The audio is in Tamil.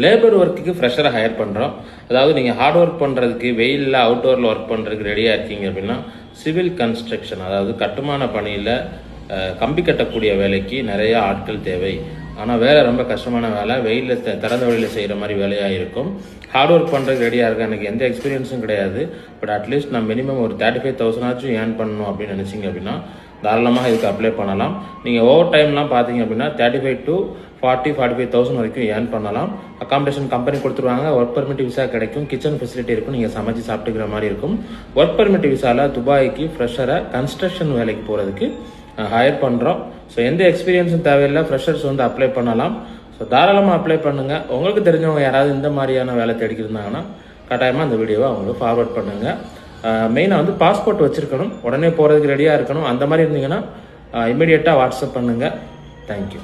லேபர் ஒர்க்குக்கு ஃப்ரெஷரை ஹையர் பண்ணுறோம். அதாவது நீங்கள் ஹார்ட் ஒர்க் பண்ணுறதுக்கு வெயிலில் அவுட்டோரில் ஒர்க் பண்ணுறதுக்கு ரெடியாக இருக்கீங்க அப்படின்னா சிவில் கன்ஸ்ட்ரக்ஷன், அதாவது கட்டுமான பணியில் கம்பி கட்டக்கூடிய வேலைக்கு நிறைய ஆட்கள் தேவை. ஆனால் வேலை ரொம்ப கஷ்டமான வேலை, வெயிலில் திறந்த வழியில் செய்கிற மாதிரி வேலையாக இருக்கும். ஹார்ட் ஒர்க் பண்ணுறதுக்கு ரெடியாக இருக்கேன், எனக்கு எந்த எக்ஸ்பீரியன்ஸும் கிடையாது, பட் அட்லீஸ்ட் நான் மினிமம் ஒரு 35,000 ஏர்ன் பண்ணணும் அப்படின்னு நினச்சிங்க அப்படின்னா தாராளமாக இதுக்கு அப்ளை பண்ணலாம். நீங்கள் ஓவர் டைம்லாம் பார்த்தீங்க அப்படின்னா 35 to 45,000 வரைக்கும் ஏர்ன் பண்ணலாம். அகாமடேஷன் கம்பெனி கொடுத்துருவாங்க, ஒர்க் பர்மிட் விசா கிடைக்கும், கிச்சன் ஃபெசிலிட்டி இருக்கும், நீங்கள் சமைச்சு சாப்பிட்டுக்கிற மாதிரி இருக்கும். ஒர்க் பர்மிட் விசாவில் துபாய்க்கு ஃப்ரெஷரை கன்ஸ்ட்ரக்ஷன் வேலைக்கு போகிறதுக்கு ஹையர் பண்ணுறோம். ஸோ எந்த எக்ஸ்பீரியன்ஸும் தேவையில்லை, ஃப்ரெஷர்ஸ் வந்து அப்ளை பண்ணலாம். ஸோ தாராளமாக அப்ளை பண்ணுங்கள். உங்களுக்கு தெரிஞ்சவங்க யாராவது இந்த மாதிரியான வேலை தேடிக்கிருந்தாங்கன்னா கட்டாயமாக அந்த வீடியோவை அவங்களுக்கு ஃபார்வர்ட் பண்ணுங்கள். மெயினாக வந்து பாஸ்போர்ட் வச்சுருக்கணும், உடனே போகிறதுக்கு ரெடியாக இருக்கணும். அந்த மாதிரி இருந்தீங்கன்னா இமீடியட்டாக வாட்ஸ்அப் பண்ணுங்கள். தேங்க்யூ.